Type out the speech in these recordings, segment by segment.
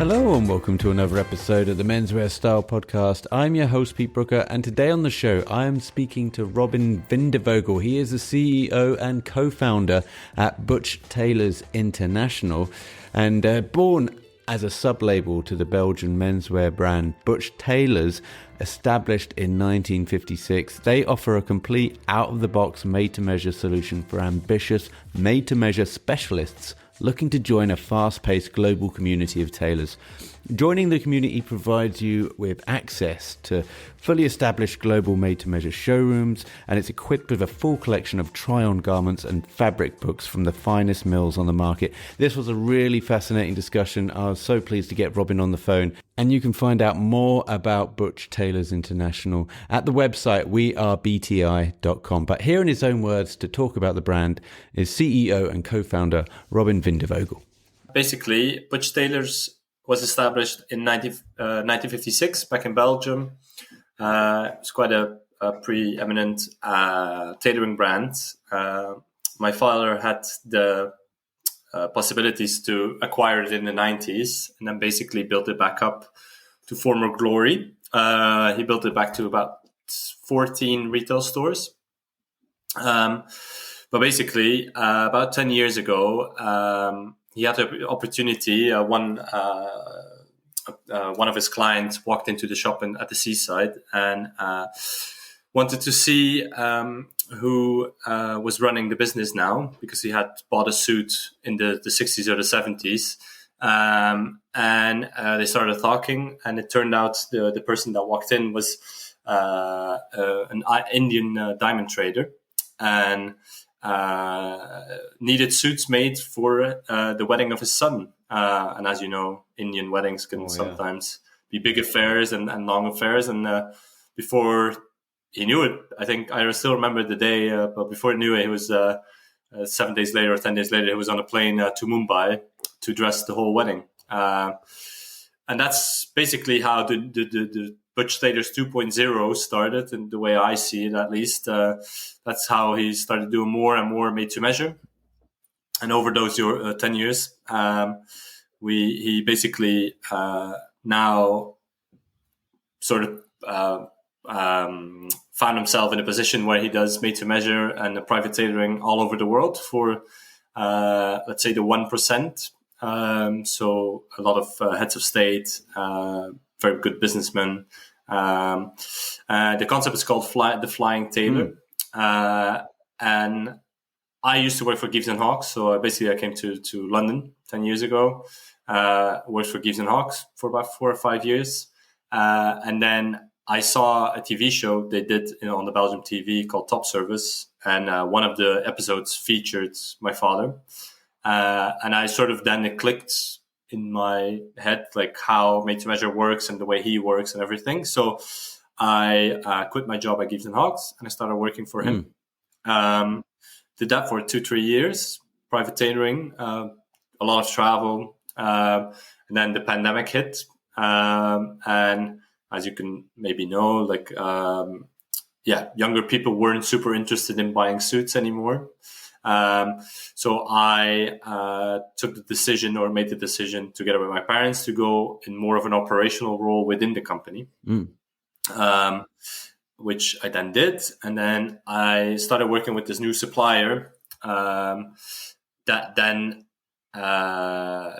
Hello and welcome to another episode of the Menswear Style Podcast. I'm your host, Pete Brooker, and today on the show I am speaking to Robin Vindevogel. He is the CEO and co-founder at Butcher Tailors International, and born as a sub-label to the Belgian menswear brand Butcher Tailors, established in 1956. They offer a complete out-of-the-box made-to-measure solution for ambitious made-to-measure specialists looking to join a fast-paced global community of tailors. Joining the community provides you with access to fully established global made-to-measure showrooms, and it's equipped with a full collection of try-on garments and fabric books from the finest mills on the market. This was a really fascinating discussion. I was so pleased to get Robin on the phone, and you can find out more about Butcher Tailors International at the website wearebti.com. But here in his own words to talk about the brand is CEO and co-founder Robin Vindevogel. Basically, Butcher Tailors was established in 1956 back in Belgium. It's quite a preeminent tailoring brand. My father had the possibilities to acquire it in the 90s and then basically built it back up to former glory. He built it back to about 14 retail stores. But basically, about 10 years ago, he had the opportunity. One of his clients walked into the shop at the seaside and wanted to see who was running the business now, because he had bought a suit in the 60s or the 70s. And they started talking, and it turned out the person that walked in was an Indian diamond trader, and needed suits made for the wedding of his son. And as you know, Indian weddings can sometimes be big affairs and long affairs. And before he knew it, I think I still remember the day, but before he knew it, he was 7 days later or 10 days later, he was on a plane to Mumbai to dress the whole wedding. And that's basically how the Butcher Tailors 2.0 started, and the way I see it, at least, that's how he started doing more and more made to measure. And over those 10 years, he basically now sort of found himself in a position where he does made to measure and the private tailoring all over the world for, let's say, the 1%. So a lot of heads of state, very good businessmen. The concept is called the Flying Tailor. And I used to work for Gibbs & Hawkes. So basically I came to London 10 years ago, worked for Gibbs & Hawkes for about 4 or 5 years. And then I saw a TV show they did on the Belgian TV called Top Service. And one of the episodes featured my father. And I sort of then it clicked in my head, like how made to measure works and the way he works and everything. So I quit my job at Gibbs & Hawkes and I started working for him. Did that for 2-3 years, private tailoring, a lot of travel. And then the pandemic hit. And as you can maybe know, like, younger people weren't super interested in buying suits anymore. So I made the decision together with my parents to go in more of an operational role within the company, which I then did. And then I started working with this new supplier that then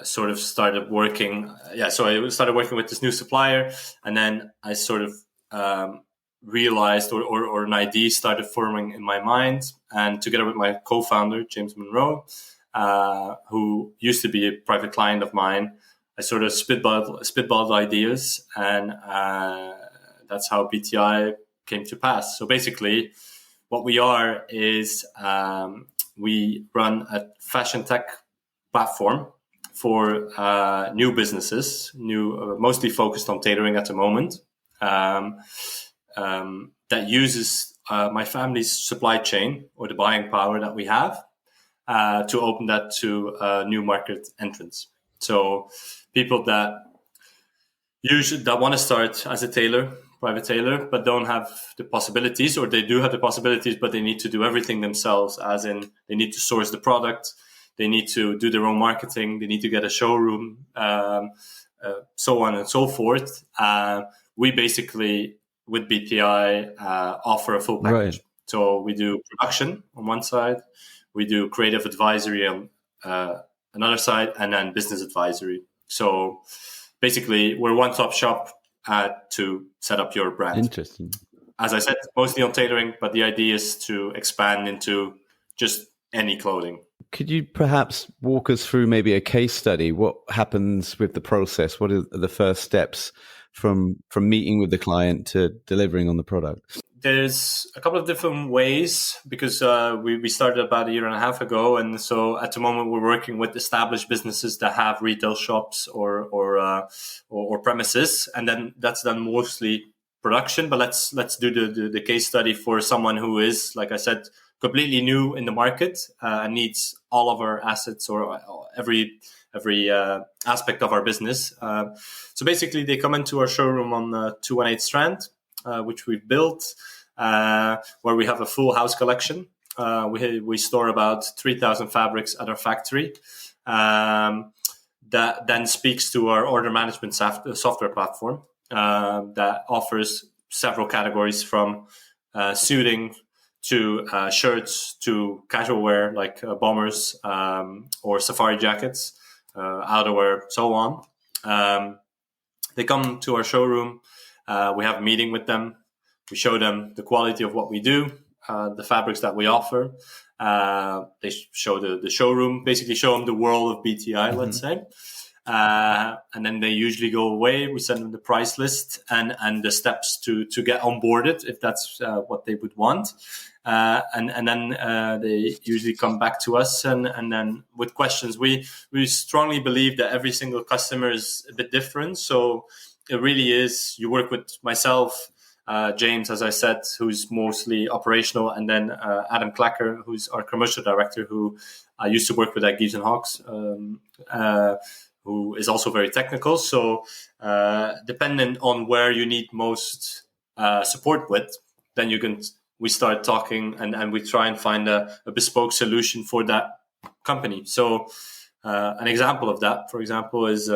sort of started working. So I started working with this new supplier, and then I sort of realized or an idea started forming in my mind. And together with my co-founder, James Monroe, who used to be a private client of mine, I sort of spitballed ideas, and that's how BTI came to pass. So basically, what we are is we run a fashion tech platform for new businesses, mostly focused on tailoring at the moment, that uses my family's supply chain or the buying power that we have to open that to new market entrants. So people that want to start as a tailor, private tailor, but don't have the possibilities, or they do have the possibilities, but they need to do everything themselves, as in they need to source the product, they need to do their own marketing, they need to get a showroom, so on and so forth. We basically, with BTI, offer a full package. Right. So we do production on one side, we do creative advisory on another side, and then business advisory. So basically, we're one-stop shop to set up your brand. Interesting. As I said, mostly on tailoring, but the idea is to expand into just any clothing. Could you perhaps walk us through maybe a case study? What happens with the process? What are the first steps from meeting with the client to delivering on the product? There's a couple of different ways, because we started about 1.5 years ago, and so at the moment we're working with established businesses that have retail shops or premises, and then that's done mostly production. But let's do the case study for someone who is, like I said, completely new in the market and needs all of our assets or every aspect of our business. So basically, they come into our showroom on 218 Strand, which we've built, where we have a full house collection. We store about 3,000 fabrics at our factory. That then speaks to our order management software platform that offers several categories, from suiting to shirts to casual wear like bombers or safari jackets, outerwear, so on. They come to our showroom. We have a meeting with them. We show them the quality of what we do, the fabrics that we offer. They show the showroom, basically show them the world of BTI, let's say. And then they usually go away. We send them the price list and the steps to get onboarded, if that's what they would want. And then they usually come back to us and then with questions. We strongly believe that every single customer is a bit different. So it really is, you work with myself, James, as I said, who's mostly operational, and then Adam Clacker, who's our commercial director, who I used to work with at Gives and Hawks, who is also very technical. So depending on where you need most support with, then we start talking and we try and find a bespoke solution for that company. So an example of that, for example, is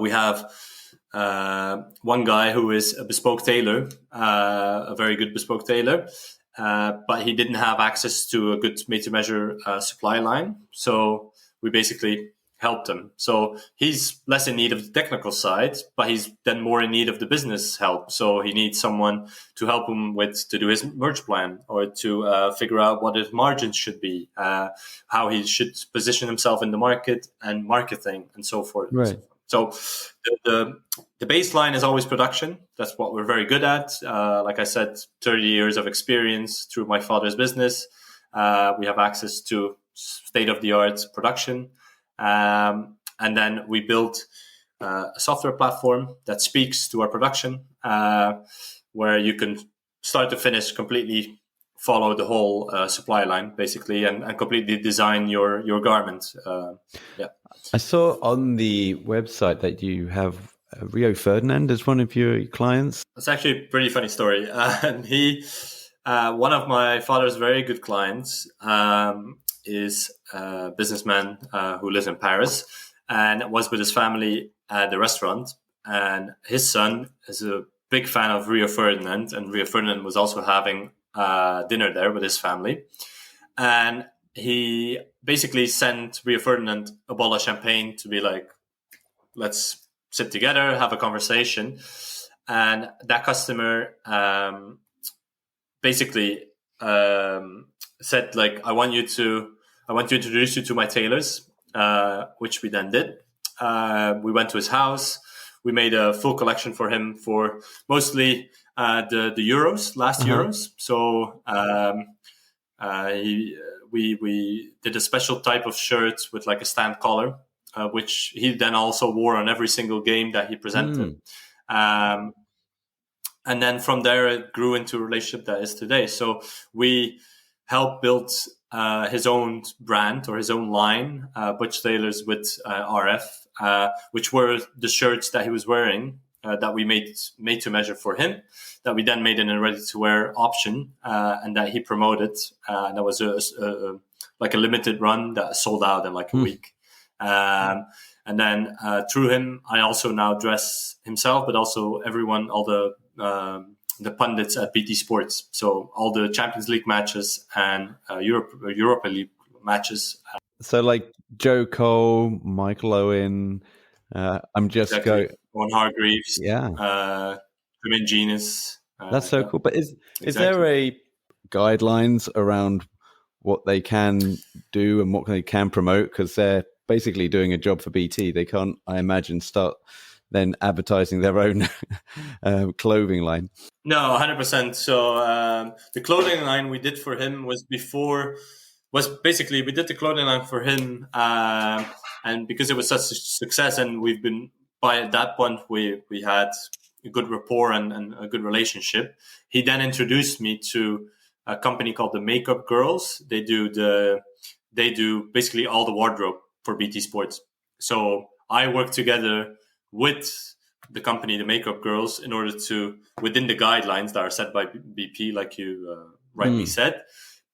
we have one guy who is a bespoke tailor, a very good bespoke tailor, but he didn't have access to a good made-to-measure supply line. So we basically helped him. So he's less in need of the technical side, but he's then more in need of the business help. So he needs someone to help him to do his merch plan, or to figure out what his margins should be, how he should position himself in the market and marketing and so forth. Right. So the baseline is always production. That's what we're very good at. Like I said, 30 years of experience through my father's business. We have access to state-of-the-art production. And then we built a software platform that speaks to our production, where you can start to finish completely follow the whole supply line, basically, and completely design your garment. Yeah. I saw on the website that you have Rio Ferdinand as one of your clients. It's actually a pretty funny story. And he, one of my father's very good clients, is a businessman who lives in Paris and was with his family at the restaurant. And his son is a big fan of Rio Ferdinand, and Rio Ferdinand was also having dinner there with his family. And he basically sent Rio Ferdinand a bottle of champagne to be like, let's sit together, have a conversation. And that customer basically said, like, I want to introduce you to my tailors, which we then did. We went to his house. We made a full collection for him for mostly the Euros, last Euros. So we did a special type of shirt with like a stand collar, which he then also wore on every single game that he presented. And then from there, it grew into a relationship that is today. So we helped build his own brand or his own line, Butcher Tailors with RF, which were the shirts that he was wearing that we made to measure for him, that we then made in a ready-to-wear option, and that he promoted. That was like a limited run that sold out in like a week. And And then through him, I also now dress himself, but also everyone, all the pundits at BT Sports. So all the Champions League matches and Europa League matches. So like Joe Cole, Michael Owen, I'm just exactly. Owen Hargreaves, yeah. Jermaine Genius. That's so cool. But is there a guidelines around what they can do and what they can promote? Because they're basically doing a job for BT. They can't, I imagine, start then advertising their own clothing line. No, 100%. So the clothing line we did for him was basically we did the clothing line for him, and because it was such a success, and we've been by that point we had a good rapport and a good relationship. He then introduced me to a company called the Makeup Girls. They do basically all the wardrobe for BT Sports. So I work together with the company, the Makeup Girls, in order to, within the guidelines that are set by BP, like you rightly said.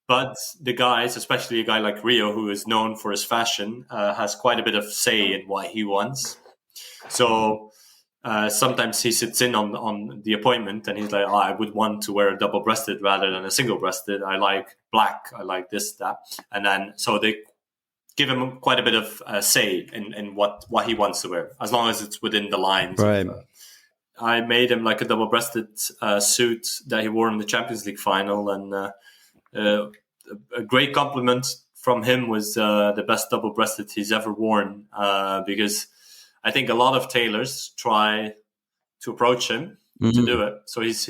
But the guys, especially a guy like Rio, who is known for his fashion, has quite a bit of say in what he wants. So sometimes he sits in on the appointment and he's like, I would want to wear a double-breasted rather than a single-breasted. I like black. I like this, that. And then so they give him quite a bit of say in what he wants to wear, as long as it's within the lines. Right. I made him like a double-breasted suit that he wore in the Champions League final, and a great compliment from him was the best double-breasted he's ever worn, because I think a lot of tailors try to approach him to do it. So he's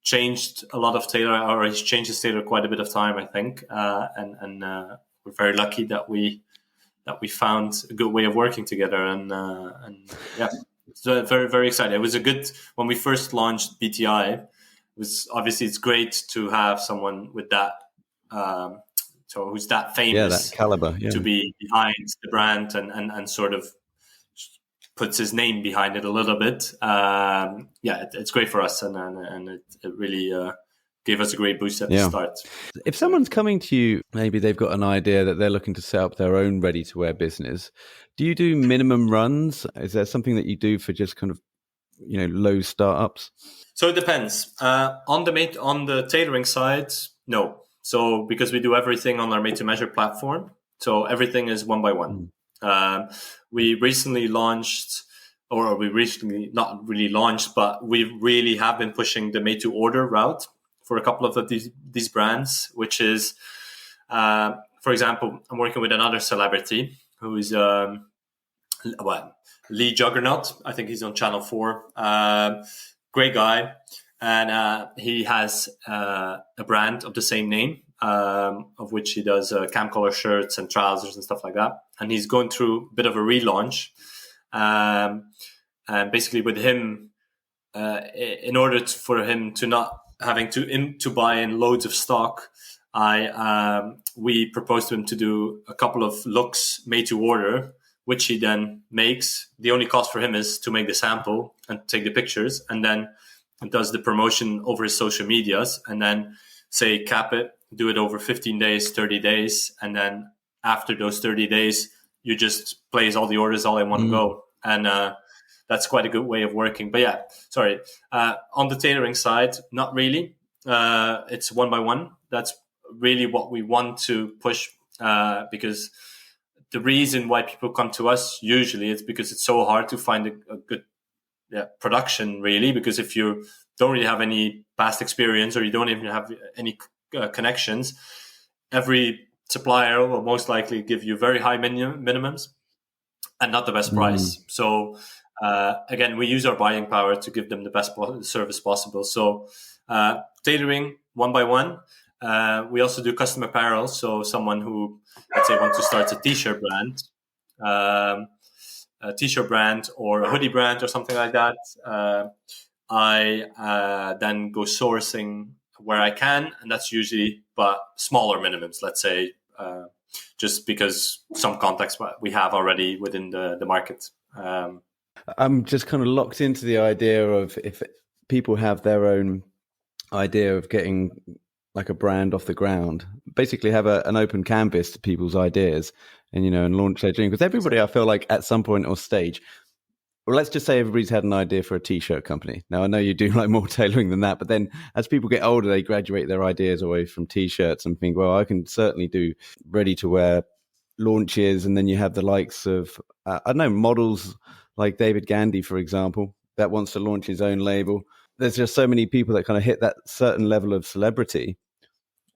changed a lot of tailor, or he's changed his tailor quite a bit of time, I think, and we're very lucky that we found a good way of working together, and yeah, so very, very excited. It was when we first launched BTI. It was obviously, it's great to have someone with that, so who's that famous, that caliber, to be behind the brand and sort of puts his name behind it a little bit. It's great for us, and it really gave us a great boost at the start. If someone's coming to you, maybe they've got an idea that they're looking to set up their own ready-to-wear business. Do you do minimum runs? Is there something that you do for just kind of, low startups? So it depends. On the tailoring side, no. So because we do everything on our made-to-measure platform, so everything is one by one. We recently launched, or we recently not really launched, but we really have been pushing the made-to-order route for a couple of these brands, which is, for example, I'm working with another celebrity who is Lee Juggernaut. I think he's on Channel 4. Great guy. And he has a brand of the same name, of which he does cam collar shirts and trousers and stuff like that. And he's going through a bit of a relaunch. And basically with him, in order for him to not having to buy in loads of stock, we proposed to him to do a couple of looks made to order, which he then makes. The only cost for him is to make the sample and take the pictures, and then does the promotion over his social medias, and then say cap it, do it over 15 days, 30 days, and then after those 30 days, you just place all the orders all in one go. And that's quite a good way of working. But yeah, sorry. On the tailoring side, not really. It's one by one. That's really what we want to push, because the reason why people come to us usually is because it's so hard to find a good production, really. Because if you don't really have any past experience, or you don't even have any connections, every supplier will most likely give you very high minimums and not the best price. So again, we use our buying power to give them the best service possible. So tailoring one by one. We also do custom apparel. So someone who, let's say, wants to start a t-shirt brand or a hoodie brand or something like that, I then go sourcing where I can, and that's usually but smaller minimums, let's say, just because some contacts we have already within the market. I'm just kind of locked into the idea of, if people have their own idea of getting like a brand off the ground, basically have an open canvas to people's ideas, and and launch their dream. Because everybody, I feel like at some point or stage, well, let's just say everybody's had an idea for a t-shirt company. Now, I know you do like more tailoring than that, but then as people get older, they graduate their ideas away from t-shirts and think, well, I can certainly do ready-to-wear launches. And then you have the likes of, I don't know, models like David Gandy, for example, that wants to launch his own label. There's just so many people that kind of hit that certain level of celebrity.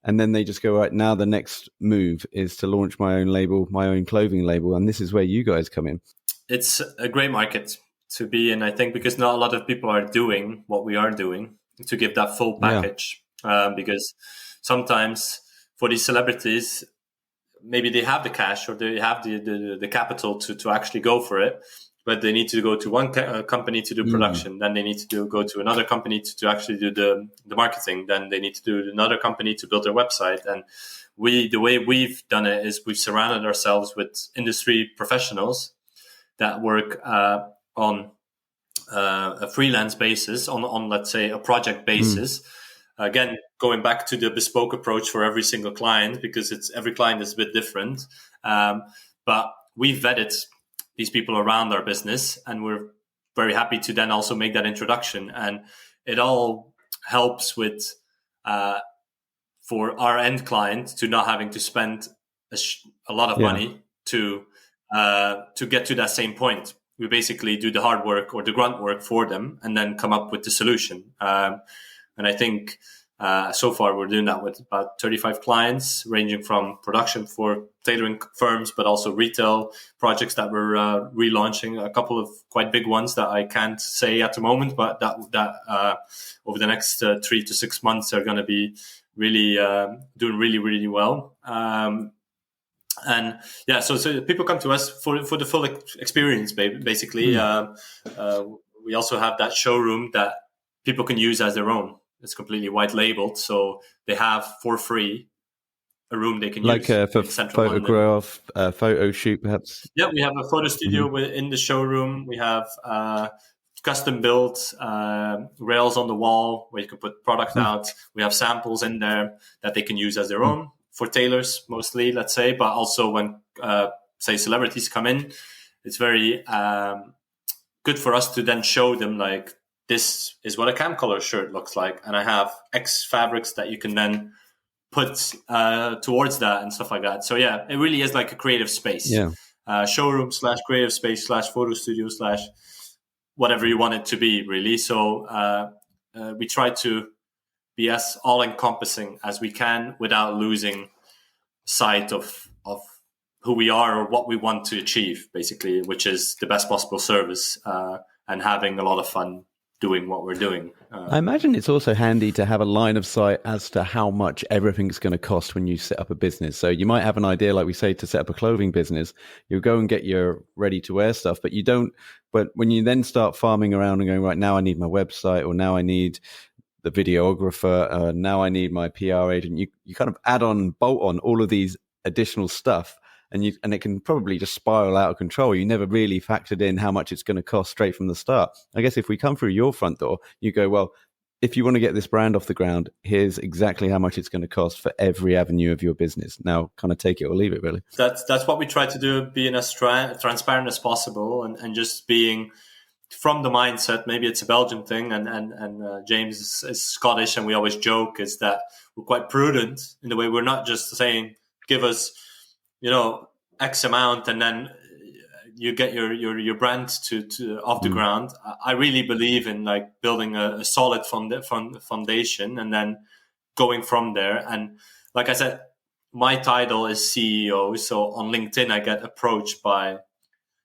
And then they just go, right, now the next move is to launch my own label, my own clothing label. And this is where you guys come in. It's a great market to be in, I think, because not a lot of people are doing what we are doing to give that full package. Yeah. Because sometimes for these celebrities, maybe they have the cash or they have the capital to actually go for it, but they need to go to one company to do production. Then they need to go to another company to actually do the marketing. Then they need to do another company to build their website. And the way we've done it is we've surrounded ourselves with industry professionals that work on a freelance basis, on let's say a project basis. Again, going back to the bespoke approach for every single client, because every client is a bit different. But we've vetted these people around our business, and we're very happy to then also make that introduction. And it all helps with for our end client to not having to spend a lot of money to get to that same point. We basically do the hard work or the grunt work for them and then come up with the solution. And I think so far we're doing that with about 35 clients, ranging from production for tailoring firms, but also retail projects that we're relaunching. A couple of quite big ones that I can't say at the moment, but that over the next 3 to 6 months are going to be really doing really, really well. And yeah, so people come to us for the full experience, basically. We also have that showroom that people can use as their own. It's completely white labeled, so they have for free a room they can use. Like for photograph, photo shoot, perhaps? Yeah, we have a photo studio in the showroom. We have custom built rails on the wall where you can put product out. We have samples in there that they can use as their own. For tailors mostly, let's say, but also when, say, celebrities come in, it's very good for us to then show them, like, this is what a cam color shirt looks like. And I have X fabrics that you can then put towards that and stuff like that. So, yeah, it really is like a creative space. Yeah. Showroom / creative space / photo studio / whatever you want it to be, really. So we try to be as all-encompassing as we can without losing sight of who we are or what we want to achieve, basically, which is the best possible service and having a lot of fun doing what we're doing. I imagine it's also handy to have a line of sight as to how much everything's going to cost when you set up a business. So you might have an idea, like we say, to set up a clothing business. You'll go and get your ready-to-wear stuff, but you don't. But when you then start farming around and going, right, now I need my website, or now I need the videographer, now I need my PR agent. You kind of add on, bolt on all of these additional stuff, and it can probably just spiral out of control. You never really factored in how much it's going to cost straight from the start. I guess if we come through your front door, you go, well, if you want to get this brand off the ground, here's exactly how much it's going to cost for every avenue of your business. Now, kind of take it or leave it, really. That's what we try to do, being as transparent as possible, and just being from the mindset. Maybe it's a Belgian thing, and James is Scottish, and we always joke is that we're quite prudent in the way we're not just saying, give us, X amount, and then you get your brand to off the ground. I really believe in like building a solid foundation and then going from there. And like I said, my title is CEO. So on LinkedIn, I get approached by,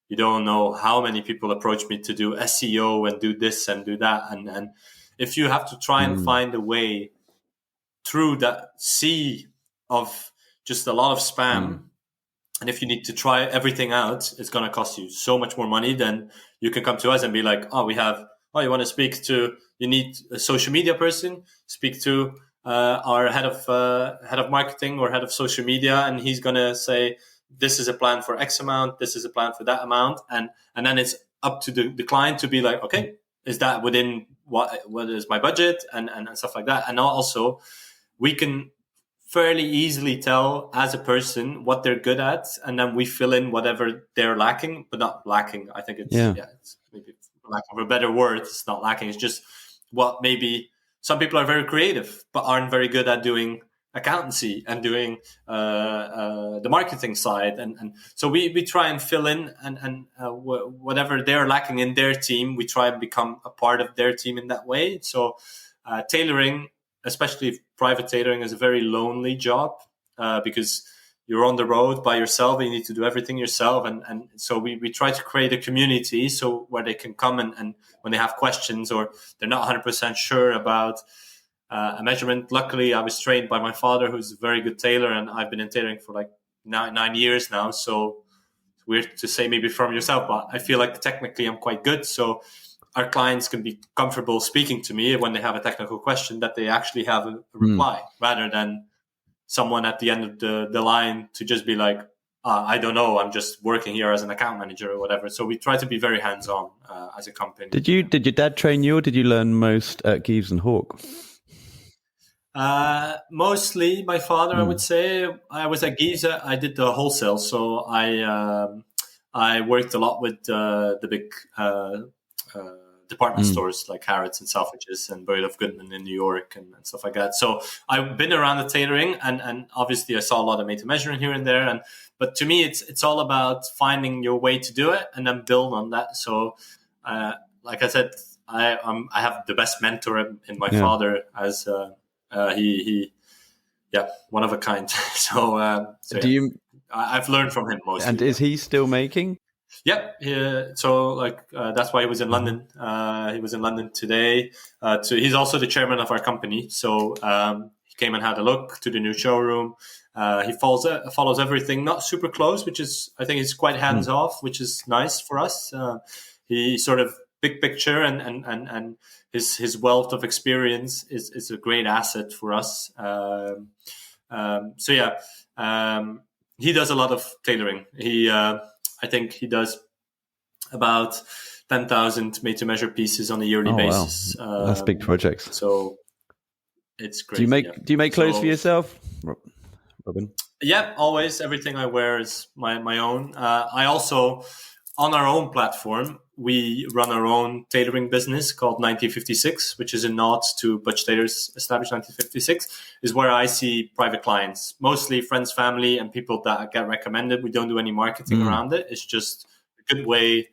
you don't know how many people approach me to do SEO and do this and do that. And if you have to try and find a way through that sea of just a lot of spam, and if you need to try everything out, it's going to cost you so much more money than you can come to us and be like, you want to speak to, you need a social media person, speak to our head of marketing or head of social media, and he's going to say, this is a plan for X amount, this is a plan for that amount. And then it's up to the client to be like, okay, is that within what is my budget and stuff like that. And also we can fairly easily tell as a person what they're good at, and then we fill in whatever they're lacking, but not lacking. I think it's maybe for lack of a better word, it's not lacking. It's just what maybe some people are very creative, but aren't very good at doing accountancy and doing the marketing side, and so we try and fill in and whatever they're lacking in their team, we try and become a part of their team in that way. So tailoring, especially private tailoring, is a very lonely job because you're on the road by yourself and you need to do everything yourself. And so we try to create a community so where they can come and when they have questions or they're not 100% sure about a measurement. Luckily, I was trained by my father, who's a very good tailor, and I've been in tailoring for like 9 years now. So it's weird to say maybe from yourself, but I feel like technically I'm quite good. So our clients can be comfortable speaking to me when they have a technical question, that they actually have a reply rather than someone at the end of the line to just be like, I don't know, I'm just working here as an account manager or whatever. So we try to be very hands-on as a company. Did your dad train you, or did you learn most at Gives and Hawk? Mostly my father, I would say. I was at Gives, I did the wholesale. So I worked a lot with the big department stores like Harrods and Selfridges and Burley of Goodman in New York and stuff like that. So I've been around the tailoring, and obviously I saw a lot of made to measuring here and there. But to me, it's all about finding your way to do it and then build on that. So, like I said, I have the best mentor in my father, as he one of a kind. So I've learned from him mostly. And is he still making? Yep. So that's why he was in London. He was in London today. He's also the chairman of our company. So he came and had a look to the new showroom. He follows everything, not super close, which is, I think, he's quite hands off, which is nice for us. He sort of big picture and his wealth of experience is a great asset for us. He does a lot of tailoring. I think he does about 10,000 made-to-measure pieces on a yearly basis. Wow. That's big projects. So it's great. Do you make clothes for yourself, Robin? Yeah, always. Everything I wear is my own. I also, on our own platform, we run our own tailoring business called 1956, which is a nod to Butcher Tailors established 1956, is where I see private clients, mostly friends, family, and people that get recommended. We don't do any marketing around it. It's just a good way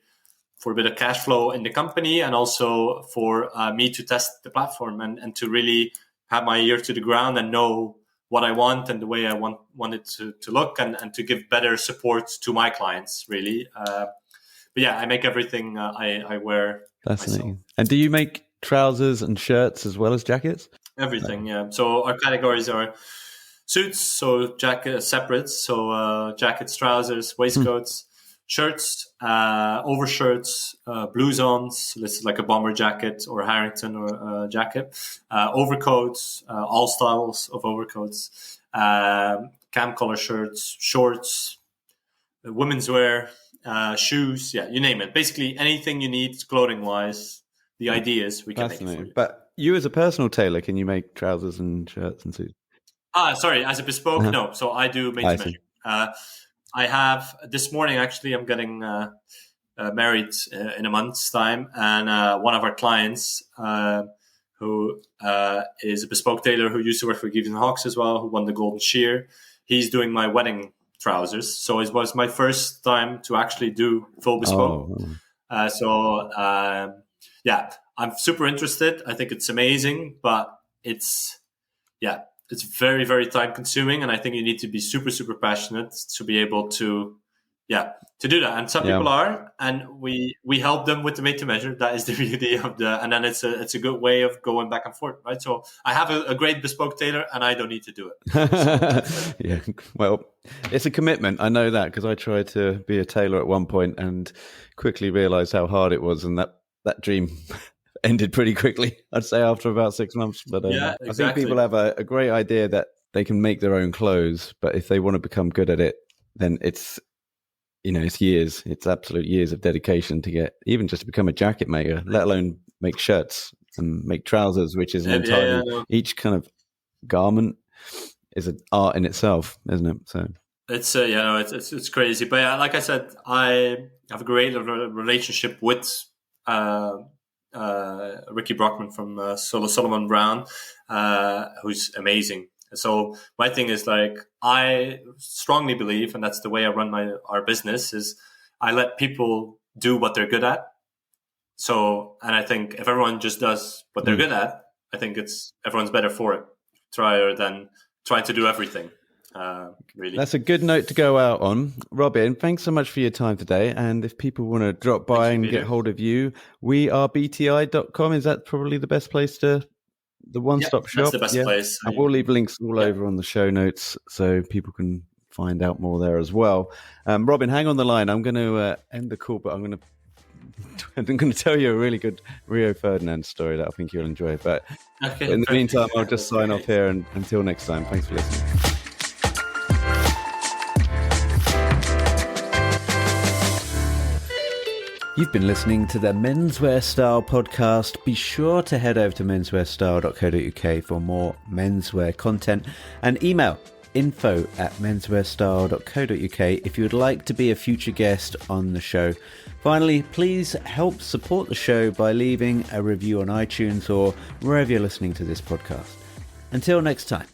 for a bit of cash flow in the company, and also for me to test the platform and to really have my ear to the ground and know what I want and the way I want it to look, and to give better support to my clients, really. But yeah, I make everything I wear. Fascinating. Myself. And do you make trousers and shirts as well as jackets? Everything, yeah. So our categories are suits, so jacket separates, so jackets, trousers, waistcoats, shirts, overshirts, blouses. This is like a bomber jacket or Harrington or jacket. Overcoats, all styles of overcoats, cam collar shirts, shorts, women's wear. Shoes, you name it. Basically, anything you need clothing-wise, the ideas we can make it for you. But you, as a personal tailor, can you make trousers and shirts and suits? Sorry, as a bespoke, no. So I do made to measure. I have this morning. Actually, I'm getting married in a month's time, and one of our clients, who is a bespoke tailor who used to work for Gives and Hawks as well, who won the Golden Shear, he's doing my wedding trousers. So it was my first time to actually do full bespoke. I'm super interested. I think it's amazing, but it's very, very time consuming. And I think you need to be super, super passionate to be able to do that. And some people are, and we help them with the made to measure. That is the beauty of and then it's a good way of going back and forth, right? So I have a great bespoke tailor, and I don't need to do it. Yeah, well, it's a commitment. I know that, because I tried to be a tailor at one point and quickly realized how hard it was, and that dream ended pretty quickly, I'd say, after about 6 months. But exactly. I think people have a great idea that they can make their own clothes, but if they want to become good at it, then it's years. It's absolute years of dedication to get, even just to become a jacket maker, let alone make shirts and make trousers, which is an entirely, each kind of garment an art in itself, isn't it? So it's crazy. But yeah, like I said, I have a great relationship with Ricky Brockman from Solomon Brown, who's amazing. So my thing is, like, I strongly believe, and that's the way I run our business, is I let people do what they're good at. So, and I think if everyone just does what they're good at, I think everyone's better for it, rather than trying to do everything. Really. That's a good note to go out on. Robin, thanks so much for your time today. And if people want to drop by and get hold of you, we are bti.com. Is that probably the best place the one-stop shop? That's the best place. And we'll leave links all over on the show notes so people can find out more there as well. Robin, hang on the line. I'm going to end the call, but I'm going to tell you a really good Rio Ferdinand story that I think you'll enjoy. But in the meantime, I'll just sign off here, and until next time, thanks for listening. You've been listening to the Menswear Style Podcast. Be sure to head over to menswearstyle.co.uk for more menswear content, and email info@menswearstyle.co.uk if you would like to be a future guest on the show. Finally, please help support the show by leaving a review on iTunes or wherever you're listening to this podcast. Until next time.